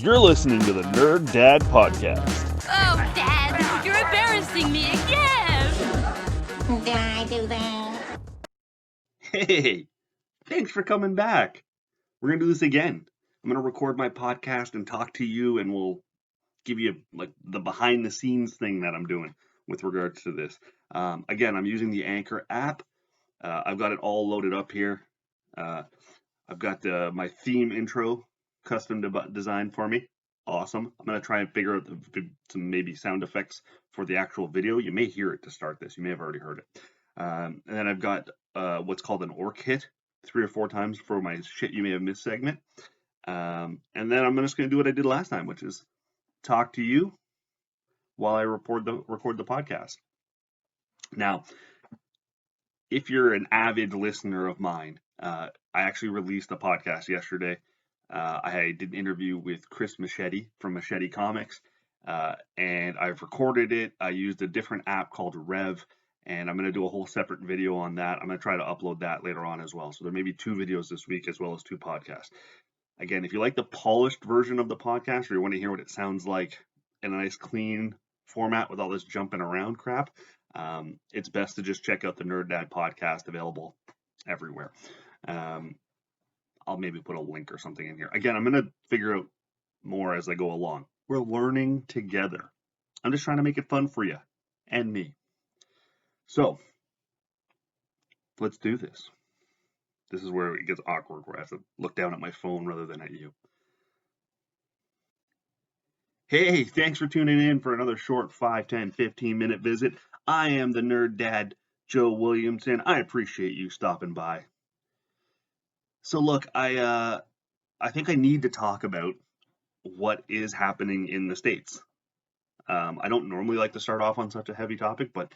You're listening to the Nerd Dad Podcast. Oh, Dad, you're embarrassing me again! Did I do that? Hey, thanks for coming back. We're going to do this again. I'm going to record my podcast and talk to you, and we'll give you like the behind the scenes thing that I'm doing with regards to this. Again, I'm using the Anchor app. I've got it all loaded up here. I've got my theme intro custom designed for me. Awesome. I'm going to try and figure out some maybe sound effects for the actual video. You may hear it to start this. You may have already heard it. And then I've got what's called an orc hit 3 or 4 times for my shit you may have missed segment. And then I'm just going to do what I did last time, which is talk to you while I record the podcast. Now, if you're an avid listener of mine, I actually released a podcast yesterday. I did an interview with Chris Machete from Machete Comics, and I've recorded it. I used a different app called Rev, and I'm going to do a whole separate video on that. I'm going to try to upload that later on as well. So there may be 2 videos this week as well as 2 podcasts. Again, if you like the polished version of the podcast, or you want to hear what it sounds like in a nice clean format with all this jumping around crap, it's best to just check out the Nerd Dad Podcast, available everywhere. I'll maybe put a link or something in here. Again, I'm going to figure out more as I go along. We're learning together. I'm just trying to make it fun for you and me. So, let's do this. This is where it gets awkward, where I have to look down at my phone rather than at you. Hey, thanks for tuning in for another short 5, 10, 15-minute visit. I am the Nerd Dad, Joe Williamson. I appreciate you stopping by. So look, I think I need to talk about what is happening in the States. I don't normally like to start off on such a heavy topic, but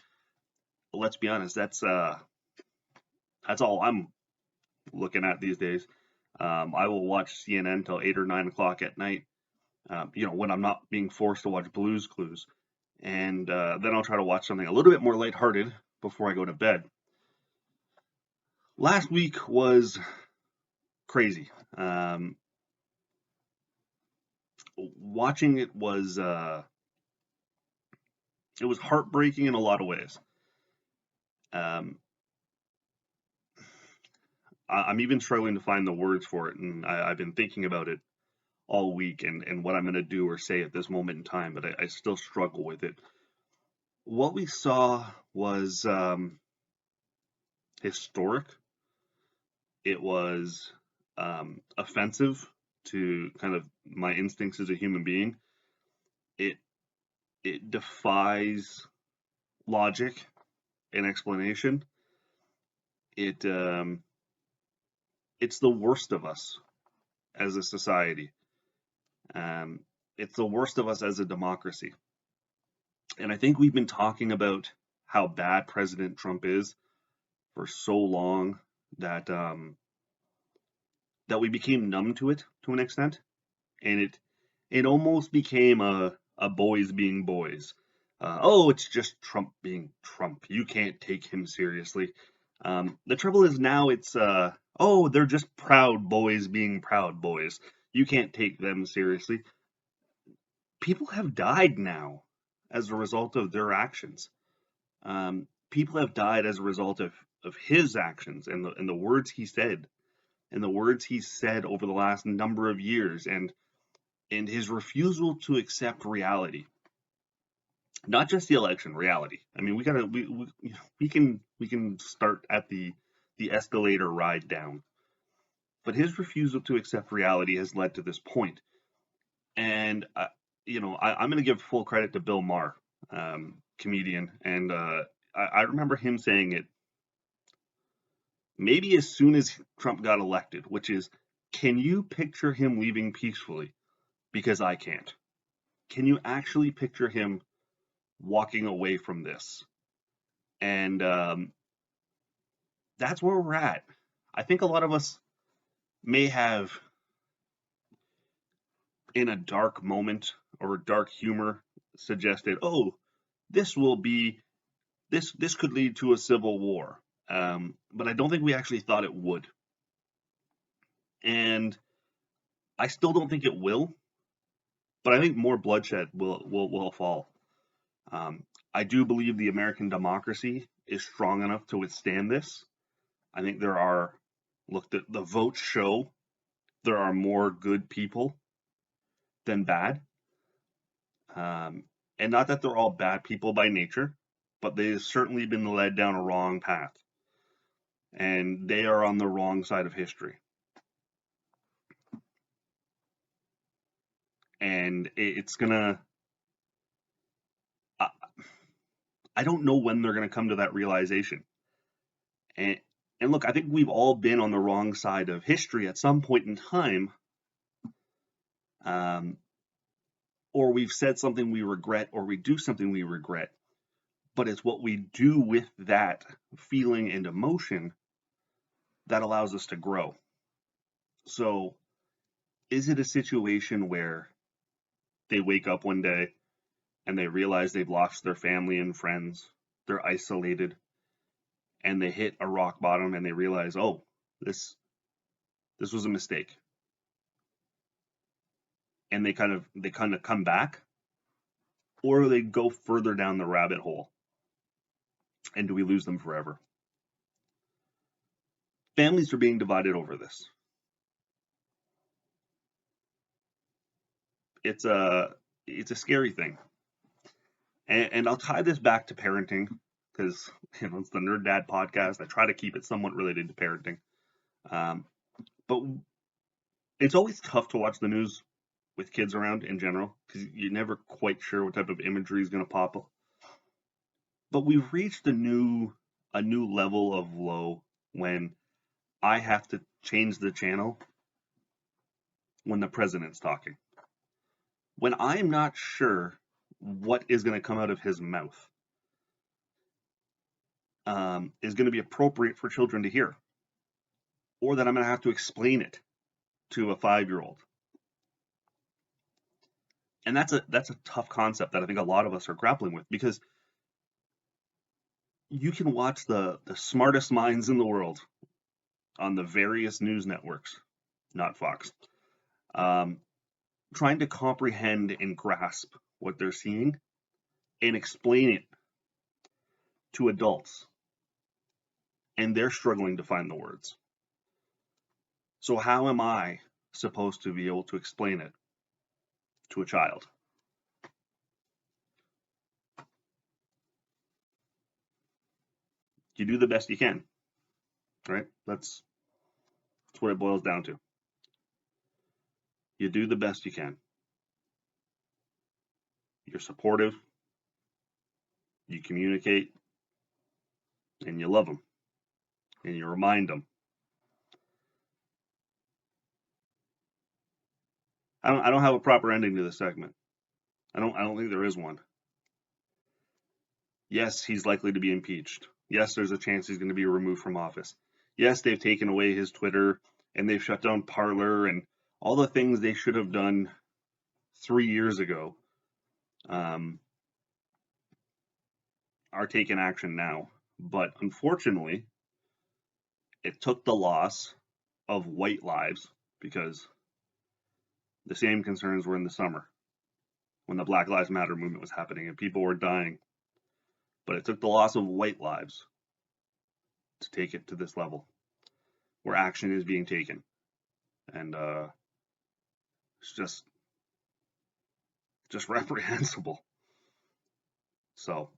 let's be honest, that's all I'm looking at these days. I will watch CNN till 8 or 9 o'clock at night, when I'm not being forced to watch Blue's Clues. And then I'll try to watch something a little bit more lighthearted before I go to bed. Last week was crazy. Watching it was heartbreaking in a lot of ways. I'm even struggling to find the words for it, and I've been thinking about it all week and what I'm going to do or say at this moment in time, but I still struggle with it. What we saw was historic. It was offensive to kind of my instincts as a human being. It defies logic and explanation. It's the worst of us as a society. It's the worst of us as a democracy. And I think we've been talking about how bad President Trump is for so long that we became numb to it to an extent, and it almost became a boys being boys. It's just Trump being Trump. You can't take him seriously. The trouble is now it's they're just proud boys being proud boys. You can't take them seriously. People have died now as a result of their actions. People have died as a result of his actions and the words he said, and the words he said over the last number of years, and his refusal to accept reality. Not just the election, reality. I mean, we can start at the escalator ride down. But his refusal to accept reality has led to this point. And, I'm going to give full credit to Bill Maher, comedian. And I remember him saying it maybe as soon as Trump got elected, which is, can you picture him leaving peacefully? Because I can't. Can you actually picture him walking away from this? And that's where we're at. I think a lot of us may have, in a dark moment or dark humor, suggested, this could lead to a civil war. But I don't think we actually thought it would. And I still don't think it will. but I think more bloodshed will fall. I do believe the American democracy is strong enough to withstand this. I think the votes show there are more good people than bad. And not that they're all bad people by nature, but they've certainly been led down a wrong path. And they are on the wrong side of history. And it's gonna, I don't know when they're gonna come to that realization. And look, I think we've all been on the wrong side of history at some point in time. Or we've said something we regret, or we do something we regret. But it's what we do with that feeling and emotion that allows us to grow. So, is it a situation where they wake up one day and they realize they've lost their family and friends, they're isolated, and they hit a rock bottom and they realize, oh, this was a mistake, and they kind of come back, or they go further down the rabbit hole, and do we lose them forever? Families are being divided over this. It's a scary thing, and I'll tie this back to parenting because it's the Nerd Dad podcast. I try to keep it somewhat related to parenting, but it's always tough to watch the news with kids around in general because you're never quite sure what type of imagery is going to pop up. But we've reached a new level of low when I have to change the channel when the president's talking. When I'm not sure what is going to come out of his mouth is going to be appropriate for children to hear, or that I'm going to have to explain it to a 5-year-old. And that's a tough concept that I think a lot of us are grappling with, because you can watch the smartest minds in the world on the various news networks, not Fox, trying to comprehend and grasp what they're seeing and explain it to adults, and they're struggling to find the words. So how am I supposed to be able to explain it to a child? You do the best you can, right? That's what it boils down to. You do the best you can. You're supportive, you communicate, and you love them, and you remind them. I don't have a proper ending to this segment. I don't think there is one. Yes, he's likely to be impeached. Yes, there's a chance he's going to be removed from office. Yes, they've taken away his Twitter, and they've shut down Parler, and all the things they should have done 3 years ago are taking action now. But unfortunately, it took the loss of white lives, because the same concerns were in the summer when the Black Lives Matter movement was happening and people were dying. But it took the loss of white lives to take it to this level where action is being taken. And it's just reprehensible. So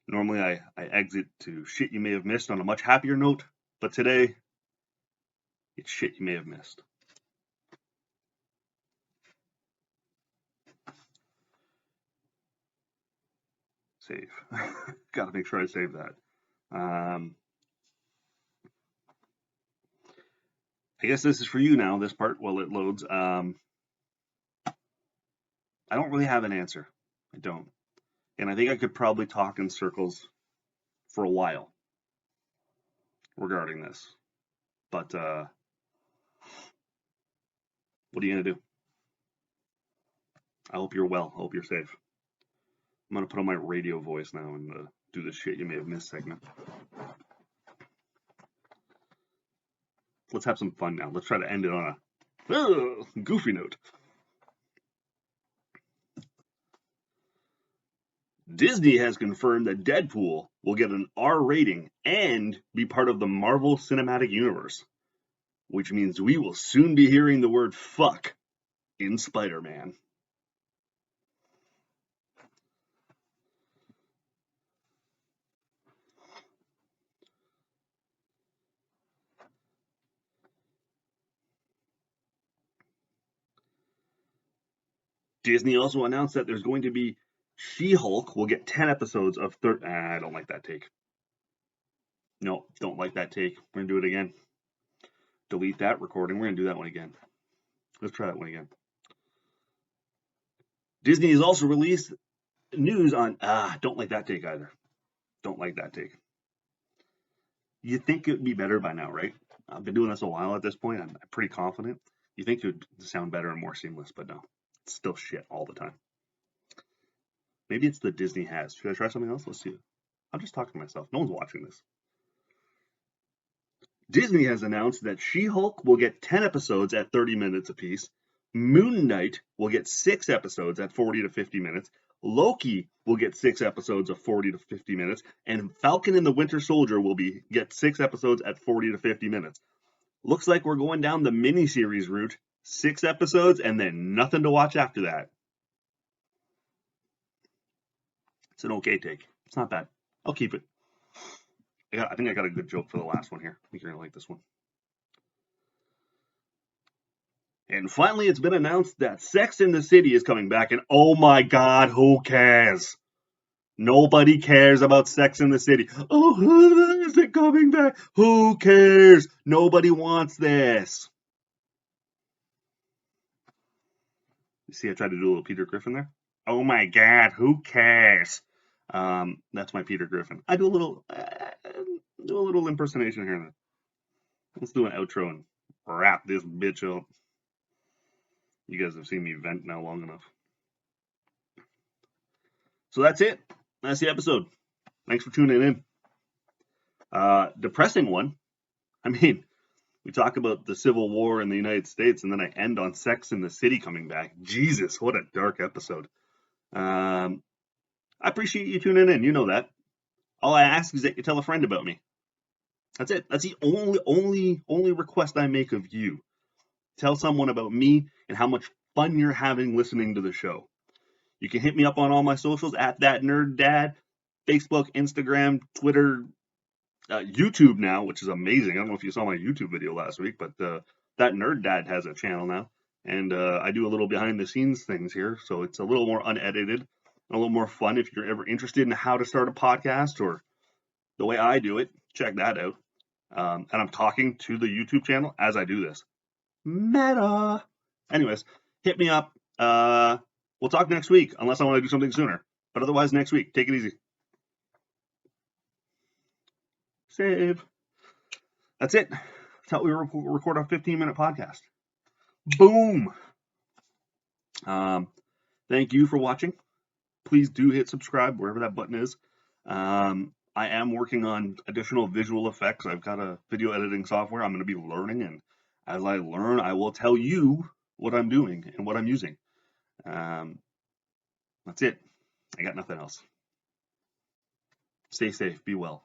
normally I exit to shit you may have missed on a much happier note, but today it's shit you may have missed. Save. Got to make sure I save that. I guess this is for you now, this part, while it loads. I don't really have an answer. I don't. And I think I could probably talk in circles for a while regarding this. But what are you going to do? I hope you're well. I hope you're safe. I'm going to put on my radio voice now and do the shit you may have missed segment. Let's have some fun now. Let's try to end it on a goofy note. Disney has confirmed that Deadpool will get an R rating and be part of the Marvel Cinematic Universe, which means we will soon be hearing the word fuck in Spider-Man. Disney also announced that there's going to be She-Hulk will get 10 episodes of I don't like that take. No, don't like that take. We're going to do it again. Delete that recording. We're going to do that one again. Let's try that one again. Disney has also released news on don't like that take either. Don't like that take. You think it would be better by now, right? I've been doing this a while at this point. I'm pretty confident. You think it would sound better and more seamless, but no. It's still shit all the time. Maybe it's the Disney has. Should I try something else? Let's see. I'm just talking to myself. No one's watching this. Disney has announced that She-Hulk will get 10 episodes at 30 minutes apiece. Moon Knight will get 6 episodes at 40 to 50 minutes. Loki will get 6 episodes of 40 to 50 minutes. And Falcon and the Winter Soldier will get 6 episodes at 40 to 50 minutes. Looks like we're going down the miniseries route. 6 episodes and then nothing to watch after that. It's an okay take. It's not bad. I'll keep it. I think I got a good joke for the last one here. I think you're going to like this one. And finally, it's been announced that Sex in the City is coming back. And oh my God, who cares? Nobody cares about Sex in the City. Oh, is it coming back? Who cares? Nobody wants this. You see, I tried to do a little Peter Griffin there. Oh my God, who cares? That's my Peter Griffin. I do a little impersonation here. Let's do an outro and wrap this bitch up. You guys have seen me vent now long enough. So that's it. That's the episode. Thanks for tuning in. Depressing one. I mean, we talk about the Civil War in the United States, and then I end on Sex in the City coming back. Jesus, what a dark episode. I appreciate you tuning in. You know that. All I ask is that you tell a friend about me. That's it. That's the only request I make of you. Tell someone about me and how much fun you're having listening to the show. You can hit me up on all my socials at @ThatNerdDad, Facebook, Instagram, Twitter, YouTube now, which is amazing. I don't know if you saw my YouTube video last week, but That Nerd Dad has a channel now, and I do a little behind the scenes things here, so it's a little more unedited, and a little more fun. If you're ever interested in how to start a podcast or the way I do it, check that out. And I'm talking to the YouTube channel as I do this. Meta. Anyways, hit me up. We'll talk next week, unless I want to do something sooner. But otherwise, next week. Take it easy. Save. That's it. That's how we record a 15-minute podcast. Boom. Thank you for watching. Please do hit subscribe wherever that button is. I am working on additional visual effects. I've got a video editing software I'm going to be learning, and as I learn, I will tell you what I'm doing and what I'm using. That's it. I got nothing else. Stay safe. Be well.